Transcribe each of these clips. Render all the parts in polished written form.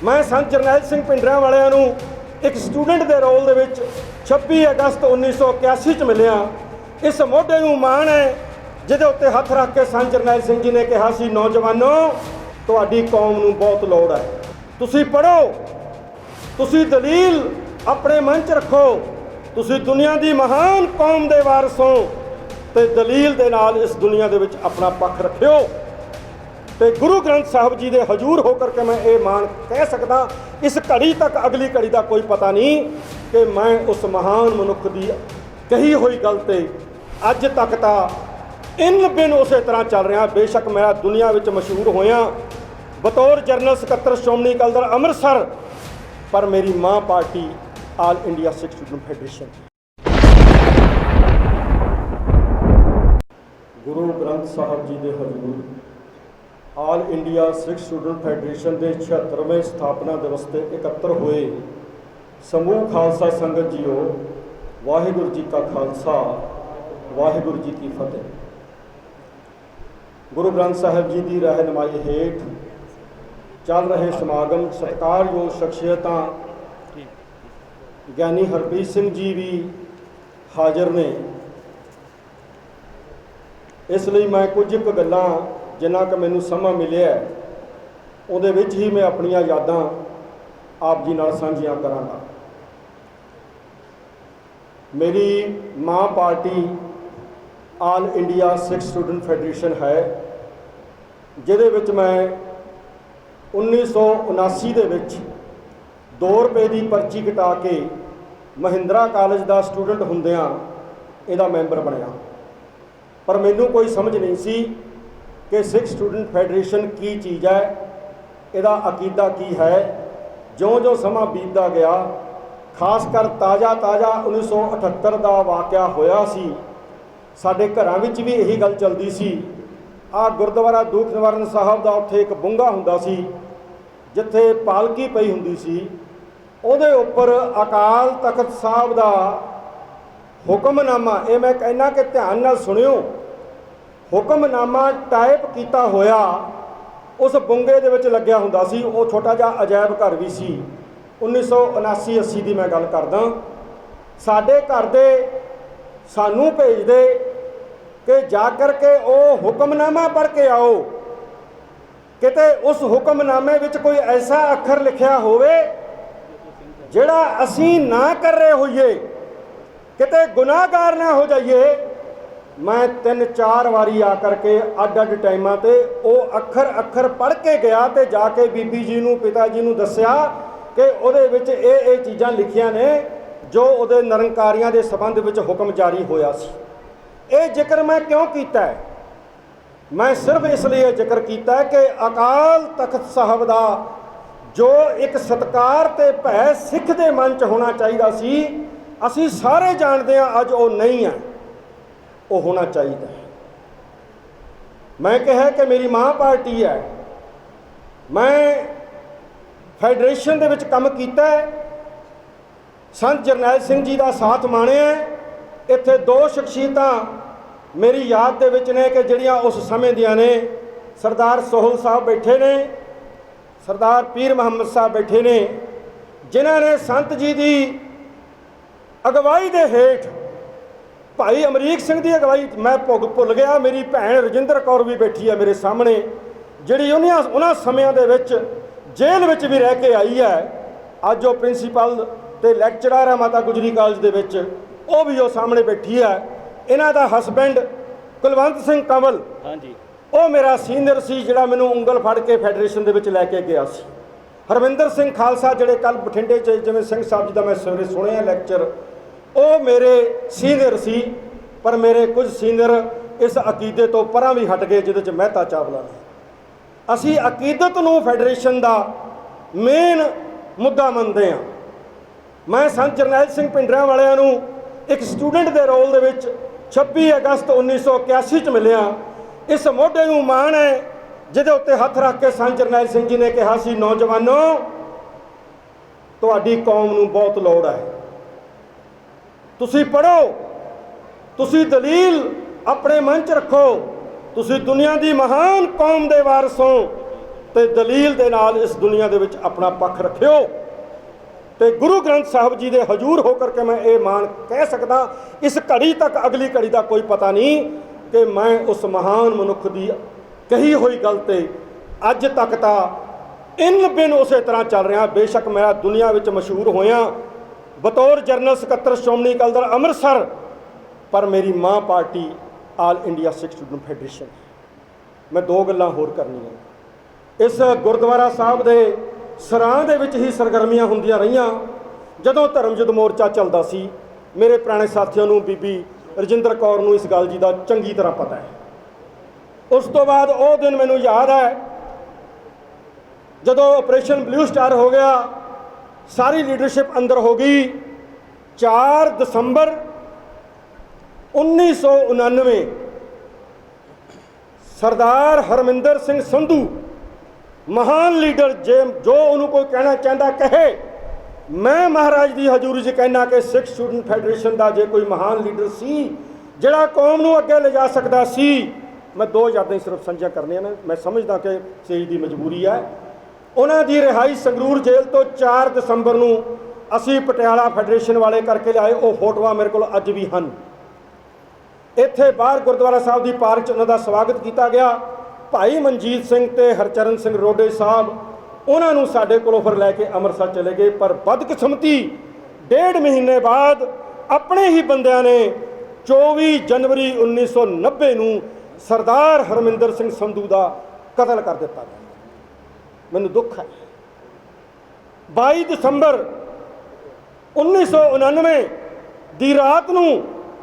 मैं संत जरनैल सिंह पिंडरा वालिਆਂ ਨੂੰ एक स्टूडेंट के रोल ਦੇ ਵਿੱਚ 26 अगस्त 1981 ਚ ਮਿਲਿਆ। इस ਮੋਢੇ ਨੂੰ ਮਾਣ है ਜਿਹਦੇ ਉੱਤੇ ਹੱਥ ਰੱਖ ਕੇ संत जरनैल सिंह जी ने कहा ਸੀ, नौजवानों ਤੁਹਾਡੀ कौम ਨੂੰ बहुत ਲੋੜ है, ਤੁਸੀਂ पढ़ो, ਤੁਸੀਂ दलील अपने मन च रखो, ਤੁਸੀਂ दुनिया की महान कौम के वारिस हो तो दलील के नाल इस दुनिया के विच अपना पक्ष रखियो। तो गुरु ग्रंथ साहब जी के हजूर होकर के मैं ये मान कह सकदा, इस घड़ी तक अगली घड़ी का कोई पता नहीं कि मैं उस महान मनुख की कही हुई गल ते अज तक तो इन बिन उस तरह चल रहा। बेशक मैं दुनिया विच मशहूर होया बतौर जनरल सकत्तर श्रोमणी अकाली दल अमृतसर, पर मेरी मां पार्टी आल India Sikh student federation. Guru Granth साहब जी के हजूर आल इंडिया सिख स्टूडेंट फेडरेशन के 76वें स्थापना दिवस से एकत्र हुए समूह खालसा संगत जीओ, वाहिगुरू जी का खालसा वाहिगुरू जी की फतेह। गुरु ग्रंथ साहब जी की रहनुमाई हेठ चल रहे समागम सत्कारयोग शख्सियतां ज्ञानी हरप्रीत सिंह जी भी हाजिर ने। इसलिए मैं कुछ एक गल्लां जिन्ना कि मैनूं समा मिलिया उहदे विच ही मैं अपनियां यादां आप जी नाल साझियां करांगा। मेरी मां पार्टी आल इंडिया सिख स्टूडेंट फेडरेशन है, जिहदे विच मैं 1979 दे विच 2 रुपए की पर्ची कटा के महिंद्रा कॉलेज का स्टूडेंट हुंदियां इहदा मैंबर बनया। पर मैनूं कोई समझ नहीं सी कि सिख स्टूडेंट फेडरेशन की चीज़ है, इहदा अकीदा की है। ज्यों ज्यों समा बीतदा गया, खासकर ताज़ा 1978 का वाक़या होया सी, साडे घरां विच भी यही गल चलदी सी। आ गुरुद्वारा दुख निवारण साहब का उत्थे एक बुंगा हुंदा सी जिथे पालकी पई हुंदी सी, ਉਹਦੇ ਉੱਪਰ अकाल तख्त साहब का हुक्मनामा, ये मैं कहना कि ध्यान नाल सुनियो, हुक्मनामा टाइप किया होया उस बुंगे दे विच लग्या हुंदा सी। वो छोटा जिहा अजायब घर भी सी। 1979-80 की मैं गल करदा। साडे घर दे सानू भेज दे कि जा कर के वो हुक्मनामा पढ़ के आओ, किते उस हुक्मनामे विच कोई ऐसा अखर लिखिया होवे जिहड़ा असीं ना कर रहे होइए, किते गुनाहगार ना हो जाइए। मैं 3-4 वारी आकर के अड टाइमां ते वो अखर पढ़ के गया तो जाके बीबी जी नूं पिता जी नूं दस्सिया कि उहदे विच ये चीज़ां लिखियां ने जो उहदे निरंकारियां दे संबंध विच हुक्म जारी होया सी। ये जिक्र मैं क्यों कीता है? मैं सिर्फ इसलिए जिक्र किया कि अकाल तख्त साहब का जो एक सत्कार ते भै सिख दे मन च होना चाहिए सी, असी सारे जानते हैं अज वो नहीं है, वो होना चाहिए। मैं कहा कि मेरी मां पार्टी है, मैं फेडरेशन दे विच काम कीता है, संत जरनैल सिंह जी का साथ माणिया। इत्थे 2 शख्सियतां मेरी याद दे विच ने कि जिहड़ियां उस समय दियां ने। सरदार सोहल साहब बैठे ने, सरदार पीर मुहम्मद साहब बैठे ने, जिन्हां ने संत जी की अगवाई दे हेठ भाई अमरीक सिंह की अगवाई मैं भुल गया। मेरी भैन रजिंदर कौर भी बैठी है मेरे सामने, जिहड़ी उन्हां समयां दे विच जेल विच भी रह के आई है। अज वो प्रिंसीपल ते लैक्चरर है माता गुजरी कॉलेज दे विच, वो भी वो सामने बैठी है। इन्हां दा हसबैंड कुलवंत सिंह कंवल, हाँ जी, वो मेरा सीनियर सी, जिहड़ा मैनूं उंगल फड़ के फैडरेशन दे विच लैके गया सी। हरविंदर सिंह खालसा जिहड़े कल बठिंडे च जिवें सिंह साहब जी का मैं सवेरे सुनिया लैक्चर, वो मेरे सीनियर सी। पर मेरे कुछ सीनियर इस अकीदे तो परां भी हट गए जिहदे च मेहता चावला ने। असी अकीदत नूं फैडरेशन का मेन मुद्दा मनते हैं। मैं संत जरनैल सिंह पिंडरा वालिਆਂ ਨੂੰ एक स्टूडेंट के रोल दे विच 26 अगस्त 1981 च मिलिया। इस मोढे नूं माण है जिहदे उत्ते हथ रख के संत जरनैल सिंह जी ने कहा सी, नौजवानों तुहाडी कौम नूं बहुत लोड़ है, तुसीं पढ़ो, तुसीं दलील अपने मन च रखो, तुसीं दुनिया की महान कौम के वारिस हो ਤੇ ਦਲੀਲ ਦੇ ਨਾਲ ਇਸ ਦੁਨੀਆ ਦੇ ਵਿੱਚ ਆਪਣਾ ਪੱਖ ਰੱਖਿਓ। ਤੇ ਗੁਰੂ ਗ੍ਰੰਥ ਸਾਹਿਬ ਜੀ ਦੇ ਹਜ਼ੂਰ ਹੋ ਕਰਕੇ ਮੈਂ ਇਹ ਮਾਣ ਕਹਿ ਸਕਦਾ, ਇਸ ਘੜੀ ਤੱਕ ਅਗਲੀ ਘੜੀ ਦਾ ਕੋਈ ਪਤਾ ਨਹੀਂ ਕਿ ਮੈਂ ਉਸ ਮਹਾਨ ਮਨੁੱਖ ਦੀ ਕਹੀ ਹੋਈ ਗੱਲ ਤੇ ਅੱਜ ਤੱਕ ਤਾਂ ਇਨ ਬਿਨ ਉਸੇ ਤਰ੍ਹਾਂ ਚੱਲ ਰਿਹਾ। ਬੇਸ਼ੱਕ ਮੈਂ ਦੁਨੀਆ ਵਿੱਚ ਮਸ਼ਹੂਰ ਹੋਇਆ ਬਤੌਰ ਜਨਰਲ ਸਕੱਤਰ ਸ਼੍ਰੋਮਣੀ ਅਕਾਲੀ ਦਲ ਅੰਮ੍ਰਿਤਸਰ, ਪਰ ਮੇਰੀ ਮਾਂ ਪਾਰਟੀ ਆਲ ਇੰਡੀਆ ਸਿੱਖ ਸਟੂਡੈਂਟ ਫੈਡਰੇਸ਼ਨ। ਮੈਂ ਦੋ ਗੱਲਾਂ ਹੋਰ ਕਰਨੀਆਂ। ਇਸ ਗੁਰਦੁਆਰਾ ਸਾਹਿਬ ਦੇ ਸਰਾਂ ਦੇ ਵਿੱਚ ਹੀ ਸਰਗਰਮੀਆਂ ਹੁੰਦੀਆਂ ਰਹੀਆਂ ਜਦੋਂ ਧਰਮ ਯੁੱਧ ਮੋਰਚਾ ਚੱਲਦਾ ਸੀ। ਮੇਰੇ ਪੁਰਾਣੇ ਸਾਥੀਆਂ ਨੂੰ, ਬੀਬੀ ਰਜਿੰਦਰ ਕੌਰ ਨੂੰ ਇਸ ਗੱਲ ਜੀ ਦਾ ਚੰਗੀ ਤਰ੍ਹਾਂ ਪਤਾ ਹੈ। ਉਸ ਤੋਂ ਬਾਅਦ ਉਹ ਦਿਨ ਮੈਨੂੰ ਯਾਦ ਹੈ ਜਦੋਂ ਆਪਰੇਸ਼ਨ ਬਲੂ ਸਟਾਰ ਹੋ ਗਿਆ, ਸਾਰੀ ਲੀਡਰਸ਼ਿਪ ਅੰਦਰ ਹੋ ਗਈ। 4 ਦਸੰਬਰ 1999 ਸਰਦਾਰ ਹਰਮਿੰਦਰ ਸਿੰਘ ਸੰਧੂ, ਮਹਾਨ ਲੀਡਰ, ਜੋ ਉਹਨੂੰ ਕੋਈ ਕਹਿਣਾ ਚਾਹੁੰਦਾ ਕਹੇ, ਮੈਂ ਮਹਾਰਾਜ ਦੀ ਹਜ਼ੂਰੀ 'ਚ ਕਹਿਣਾ ਕਿ ਸਿੱਖ ਸਟੂਡੈਂਟ ਫੈਡਰੇਸ਼ਨ ਦਾ ਜੇ ਕੋਈ ਮਹਾਨ ਲੀਡਰ ਸੀ ਜਿਹੜਾ ਕੌਮ ਨੂੰ ਅੱਗੇ ਲਿਜਾ ਸਕਦਾ ਸੀ। ਮੈਂ ਦੋ ਯਾਦਾਂ ਸਿਰਫ ਸਾਂਝੀਆਂ ਕਰਨੀਆਂ ਨੇ। ਮੈਂ ਸਮਝਦਾ ਕਿ ਸੇਜ ਦੀ ਮਜਬੂਰੀ ਹੈ। ਉਹਨਾਂ ਦੀ ਰਿਹਾਈ ਸੰਗਰੂਰ ਜੇਲ੍ਹ ਤੋਂ 4 ਦਸੰਬਰ ਨੂੰ ਅਸੀਂ ਪਟਿਆਲਾ ਫੈਡਰੇਸ਼ਨ ਵਾਲੇ ਕਰਕੇ ਲਿਆਏ। ਉਹ ਫੋਟੋਆਂ ਮੇਰੇ ਕੋਲ ਅੱਜ ਵੀ ਹਨ। ਇੱਥੇ ਬਾਹਰ ਗੁਰਦੁਆਰਾ ਸਾਹਿਬ ਦੀ ਪਾਰਕ 'ਚ ਉਹਨਾਂ ਦਾ ਸਵਾਗਤ ਕੀਤਾ ਗਿਆ। ਭਾਈ ਮਨਜੀਤ ਸਿੰਘ ਤੇ ਹਰਚਰਨ ਸਿੰਘ ਰੋਡੇ ਸਾਹਿਬ, ਉਹਨਾਂ ਨੂੰ ਸਾਡੇ ਕੋਲੋਂ ਫਿਰ ਲੈ ਕੇ ਅੰਮ੍ਰਿਤਸਰ ਚਲੇ ਗਏ। ਪਰ ਬਦਕਿਸਮਤੀ 1.5 ਮਹੀਨੇ ਬਾਅਦ ਆਪਣੇ ਹੀ ਬੰਦਿਆਂ ਨੇ 24 ਜਨਵਰੀ 1990 ਨੂੰ ਸਰਦਾਰ ਹਰਮਿੰਦਰ ਸਿੰਘ ਸੰਧੂ ਦਾ ਕਤਲ ਕਰ ਦਿੱਤਾ। ਮੈਨੂੰ ਦੁੱਖ ਹੈ। 22 ਦਸੰਬਰ 1999 ਦੀ ਰਾਤ ਨੂੰ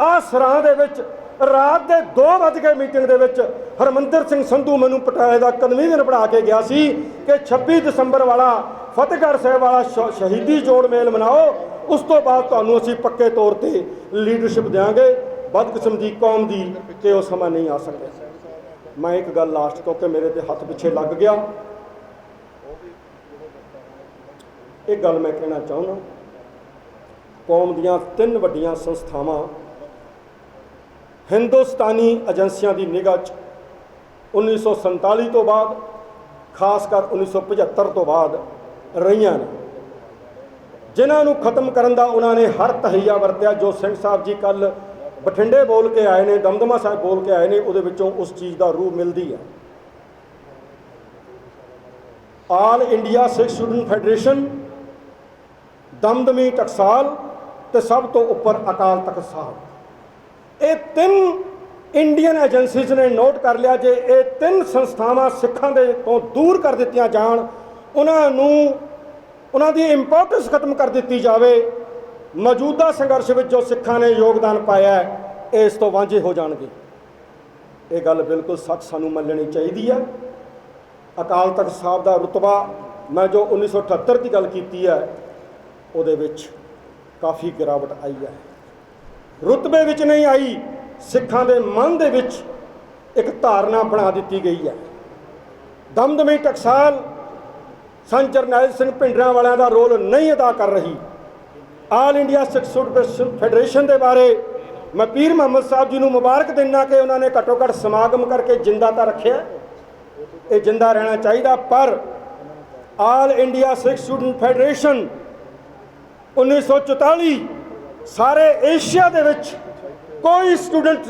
ਆਹ ਸਰਾਂ ਦੇ ਵਿੱਚ ਰਾਤ ਦੇ 2 ਵਜੇ ਮੀਟਿੰਗ ਦੇ ਵਿੱਚ ਹਰਮਿੰਦਰ ਸਿੰਘ ਸੰਧੂ ਮੈਨੂੰ ਪਟਿਆਲੇ ਦਾ ਕਨਵੀਨਰ ਬਣਾ ਕੇ ਗਿਆ ਸੀ ਕਿ 26 ਦਸੰਬਰ ਵਾਲਾ ਫਤਿਹਗੜ੍ਹ ਸਾਹਿਬ ਵਾਲਾ ਸ਼ਹੀਦੀ ਜੋੜ ਮੇਲ ਮਨਾਓ, ਉਸ ਤੋਂ ਬਾਅਦ ਤੁਹਾਨੂੰ ਅਸੀਂ ਪੱਕੇ ਤੌਰ ਤੇ ਲੀਡਰਸ਼ਿਪ ਦੇਵਾਂਗੇ। ਬਦਕਿਸਮਤੀ ਕੌਮ ਦੀ ਕਿ ਉਹ ਸਮਾਂ ਨਹੀਂ ਆ ਸਕਿਆ। ਮੈਂ ਇੱਕ ਗੱਲ ਲਾਸਟ ਤੋਂ ਕਿ ਮੇਰੇ ਤੇ ਹੱਥ ਪਿੱਛੇ ਲੱਗ ਗਿਆ, ਇਹ ਗੱਲ ਮੈਂ ਕਹਿਣਾ ਚਾਹੁੰਦਾ। ਕੌਮ ਦੀਆਂ 3 ਵੱਡੀਆਂ ਸੰਸਥਾਵਾਂ ਹਿੰਦੁਸਤਾਨੀ ਏਜੰਸੀਆਂ ਦੀ ਨਿਗਾਹ 'ਚ 1947 ਤੋਂ ਬਾਅਦ, ਖਾਸ ਕਰ 1975 ਤੋਂ ਬਾਅਦ ਰਹੀਆਂ ਨੇ, ਜਿਨ੍ਹਾਂ ਨੂੰ ਖਤਮ ਕਰਨ ਦਾ ਉਹਨਾਂ ਨੇ ਹਰ ਤਹੀਆ ਵਰਤਿਆ। ਜੋ ਸਿੰਘ ਸਾਹਿਬ ਜੀ ਕੱਲ੍ਹ ਬਠਿੰਡੇ ਬੋਲ ਕੇ ਆਏ ਨੇ, ਦਮਦਮਾ ਸਾਹਿਬ ਬੋਲ ਕੇ ਆਏ ਨੇ, ਉਹਦੇ ਵਿੱਚੋਂ ਉਸ ਚੀਜ਼ ਦਾ ਰੂਹ ਮਿਲਦੀ ਹੈ। ਆਲ ਇੰਡੀਆ ਸਿੱਖ ਸਟੂਡੈਂਟ ਫੈਡਰੇਸ਼ਨ, ਦਮਦਮੀ ਟਕਸਾਲ ਤੇ ਸਭ ਤੋਂ ਉੱਪਰ ਅਕਾਲ ਤਖਤ ਸਾਹਿਬ, ਇਹ 3 ਇੰਡੀਅਨ ਏਜੰਸੀਜ਼ ਨੇ ਨੋਟ ਕਰ ਲਿਆ ਜੇ ਇਹ 3 ਸੰਸਥਾਵਾਂ ਸਿੱਖਾਂ ਦੇ ਤੋਂ ਦੂਰ ਕਰ ਦਿੱਤੀਆਂ ਜਾਣ, ਉਹਨਾਂ ਦੀ ਇੰਪੋਰਟੈਂਸ ਖਤਮ ਕਰ ਦਿੱਤੀ ਜਾਵੇ, ਮੌਜੂਦਾ ਸੰਘਰਸ਼ ਵਿੱਚ ਜੋ ਸਿੱਖਾਂ ਨੇ ਯੋਗਦਾਨ ਪਾਇਆ ਹੈ ਇਸ ਤੋਂ ਵਾਂਝੇ ਹੋ ਜਾਣਗੇ। ਇਹ ਗੱਲ ਬਿਲਕੁਲ ਸੱਚ ਸਾਨੂੰ ਮੰਨਣੀ ਚਾਹੀਦੀ ਹੈ। ਅਕਾਲ ਤਖਤ ਸਾਹਿਬ ਦਾ ਰੁਤਬਾ, ਮੈਂ ਜੋ 1978 ਦੀ ਗੱਲ ਕੀਤੀ ਹੈ, ਉਹਦੇ ਵਿੱਚ ਕਾਫੀ ਗਿਰਾਵਟ ਆਈ ਹੈ। ਰੁਤਬੇ ਵਿੱਚ ਨਹੀਂ ਆਈ, ਸਿੱਖਾਂ ਦੇ ਮਨ ਦੇ ਵਿੱਚ ਇੱਕ ਧਾਰਨਾ ਬਣਾ ਦਿੱਤੀ ਗਈ ਹੈ। ਦਮਦਮੀ ਟਕਸਾਲ ਸੰਤ ਜਰਨੈਲ ਸਿੰਘ ਭਿੰਡਰਾਂ ਵਾਲਿਆਂ ਦਾ ਰੋਲ ਨਹੀਂ ਅਦਾ ਕਰ ਰਹੀ। ਆਲ ਇੰਡੀਆ ਸਿੱਖ ਸਟੂਡੈਂਟ ਫੈਡਰੇਸ਼ਨ ਦੇ ਬਾਰੇ ਮੈਂ ਪੀਰ ਮੁਹੰਮਦ ਸਾਹਿਬ ਜੀ ਨੂੰ ਮੁਬਾਰਕ ਦਿੰਦਾ ਕਿ ਉਹਨਾਂ ਨੇ ਘੱਟੋ ਘੱਟ ਸਮਾਗਮ ਕਰਕੇ ਜਿੰਦਾ ਤਾਂ ਰੱਖਿਆ, ਇਹ ਜਿੰਦਾ ਰਹਿਣਾ ਚਾਹੀਦਾ। ਪਰ ਆਲ ਇੰਡੀਆ ਸਿੱਖ ਸਟੂਡੈਂਟ ਫੈਡਰੇਸ਼ਨ 1944 ਸਾਰੇ ਏਸ਼ੀਆ ਦੇ ਵਿੱਚ ਕੋਈ ਸਟੂਡੈਂਟ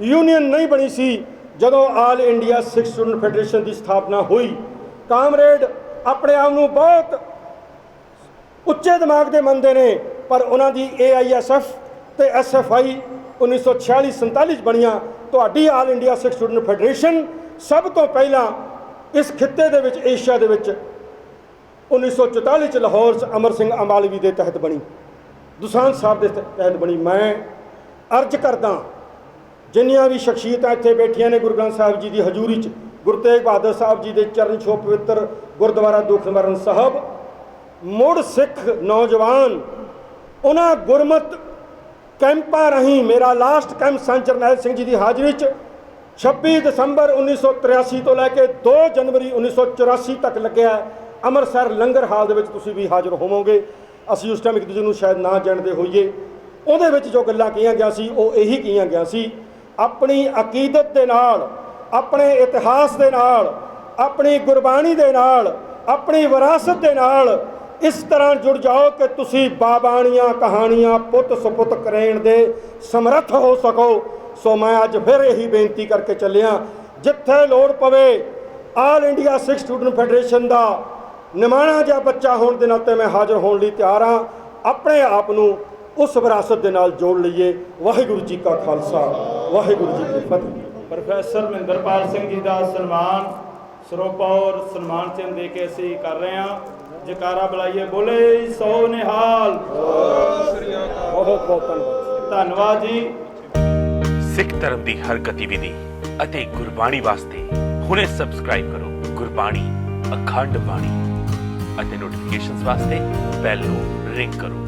ਯੂਨੀਅਨ ਨਹੀਂ ਬਣੀ ਸੀ ਜਦੋਂ ਆਲ ਇੰਡੀਆ ਸਿੱਖ ਸਟੂਡੈਂਟ ਫੈਡਰੇਸ਼ਨ ਦੀ ਸਥਾਪਨਾ ਹੋਈ। ਕਾਮਰੇਡ ਆਪਣੇ ਆਪ ਨੂੰ ਬਹੁਤ ਉੱਚੇ ਦਿਮਾਗ ਦੇ ਮੰਨਦੇ ਨੇ, ਪਰ ਉਹਨਾਂ ਦੀ AISF ਤੇ SFI 1946-47 'ਚ ਬਣੀਆਂ। ਤੁਹਾਡੀ ਆਲ ਇੰਡੀਆ ਸਿੱਖ ਸਟੂਡੈਂਟ ਫੈਡਰੇਸ਼ਨ ਸਭ ਤੋਂ ਪਹਿਲਾਂ ਇਸ ਖਿੱਤੇ ਦੇ ਵਿੱਚ, ਏਸ਼ੀਆ ਦੇ ਵਿੱਚ 1944 'ਚ ਲਾਹੌਰ 'ਚ ਅਮਰ ਸਿੰਘ ਅਮਾਲਵੀ ਦੇ ਤਹਿਤ ਬਣੀ, ਦੁਸਾਂਝ ਸਾਹਿਬ ਦੇ ਤਹਿਤ ਬਣੀ। ਮੈਂ ਅਰਜ਼ ਕਰਦਾ ਜਿੰਨੀਆਂ ਵੀ ਸ਼ਖਸੀਅਤਾਂ ਇੱਥੇ ਬੈਠੀਆਂ ਨੇ ਗੁਰੂ ਗ੍ਰੰਥ ਸਾਹਿਬ ਜੀ ਦੀ ਹਜ਼ੂਰੀ 'ਚ, ਗੁਰੂ ਤੇਗ ਬਹਾਦਰ ਸਾਹਿਬ ਜੀ ਦੇ ਚਰਨ ਛੋਹ ਪਵਿੱਤਰ ਗੁਰਦੁਆਰਾ ਦੁਖਨਿਵਾਰਨ ਸਾਹਿਬ, ਮੁੜ ਸਿੱਖ ਨੌਜਵਾਨ ਉਹਨਾਂ ਗੁਰਮਤ ਕੈਂਪਾਂ ਰਾਹੀਂ, ਮੇਰਾ ਲਾਸਟ ਕੈਂਪ ਸੰਤ ਜਰਨੈਲ ਸਿੰਘ ਜੀ ਦੀ ਹਾਜ਼ਰੀ 'ਚ 26 ਦਸੰਬਰ 1983 ਤੋਂ ਲੈ ਕੇ 2 ਜਨਵਰੀ 1984 ਤੱਕ ਲੱਗਿਆ। ਅੰਮ੍ਰਿਤਸਰ ਲੰਗਰ ਹਾਲ ਦੇ ਵਿੱਚ ਤੁਸੀਂ ਵੀ ਹਾਜ਼ਰ ਹੋਵੋਗੇ। ਅਸੀਂ ਉਸ ਟਾਈਮ ਇੱਕ ਦੂਜੇ ਨੂੰ ਸ਼ਾਇਦ ਨਾ ਜਾਣਦੇ ਹੋਈਏ। ਉਹਦੇ ਵਿੱਚ ਜੋ ਗੱਲਾਂ ਕਹੀਆਂ ਗਿਆ ਸੀ ਉਹ ਇਹੀ ਕਹੀਆਂ ਗਿਆ ਸੀ, ਆਪਣੀ ਅਕੀਦਤ ਦੇ ਨਾਲ, ਆਪਣੇ ਇਤਿਹਾਸ ਦੇ ਨਾਲ ਆਪਣੀ ਗੁਰਬਾਣੀ ਦੇ ਨਾਲ, ਆਪਣੀ ਵਿਰਾਸਤ ਦੇ ਨਾਲ ਇਸ ਤਰ੍ਹਾਂ ਜੁੜ ਜਾਓ ਕਿ ਤੁਸੀਂ ਬਾਬਾਣੀਆਂ ਕਹਾਣੀਆਂ ਪੁੱਤ ਸੁਪੁੱਤ ਕਰੇਣ ਦੇ ਸਮਰੱਥ ਹੋ ਸਕੋ। ਸੋ ਮੈਂ ਅੱਜ ਫਿਰ ਇਹੀ ਬੇਨਤੀ ਕਰਕੇ ਚੱਲਿਆ, ਜਿੱਥੇ ਲੋੜ ਪਵੇ ਆਲ ਇੰਡੀਆ ਸਿੱਖ ਸਟੂਡੈਂਟ ਫੈਡਰੇਸ਼ਨ ਦਾ ਨਿਮਾਣਾ ਜਿਹਾ ਬੱਚਾ ਹੋਣ ਦੇ ਨਾਤੇ ਮੈਂ ਹਾਜ਼ਰ ਹੋਣ ਲਈ ਤਿਆਰ ਹਾਂ। ਆਪਣੇ ਆਪ ਨੂੰ ਉਸ ਵਿਰਾਸਤ ਦੇ ਨਾਲ ਜੋੜ ਲਈਏ। ਵਾਹਿਗੁਰੂ ਜੀ ਕਾ ਖਾਲਸਾ, ਵਾਹਿਗੁਰੂ ਜੀ ਕੀ ਫਤਿਹ। ਪ੍ਰੋਫੈਸਰ ਮਹਿੰਦਰਪਾਲ ਸਿੰਘ ਜੀ ਦਾ ਸਨਮਾਨ ਸਰੋਪਾ ਔਰ ਸਨਮਾਨ ਚਿੰਨ੍ਹ ਦੇ ਕੇ ਅਸੀਂ ਕਰ ਰਹੇ ਹਾਂ। ਜਕਾਰਾ ਬੁਲਾਈਏ, ਬੋਲੇ ਸੋ ਨਿਹਾਲ। ਬਹੁਤ ਬਹੁਤ ਧੰਨਵਾਦ। ਧੰਨਵਾਦ ਜੀ। ਸਿੱਖ ਧਰਮ ਦੀ ਹਰ ਗਤੀਵਿਧੀ ਅਤੇ ਗੁਰਬਾਣੀ ਵਾਸਤੇ ਹੁਣੇ ਸਬਸਕ੍ਰਾਈਬ ਕਰੋ ਗੁਰਬਾਣੀ ਅਖੰਡ ਬਾਣੀ ਅਤੇ ਨੋਟੀਫਿਕੇਸ਼ਨਸ ਵਾਸਤੇ ਬੈਲ ਨੂੰ ਰਿੰਗ ਕਰੋ।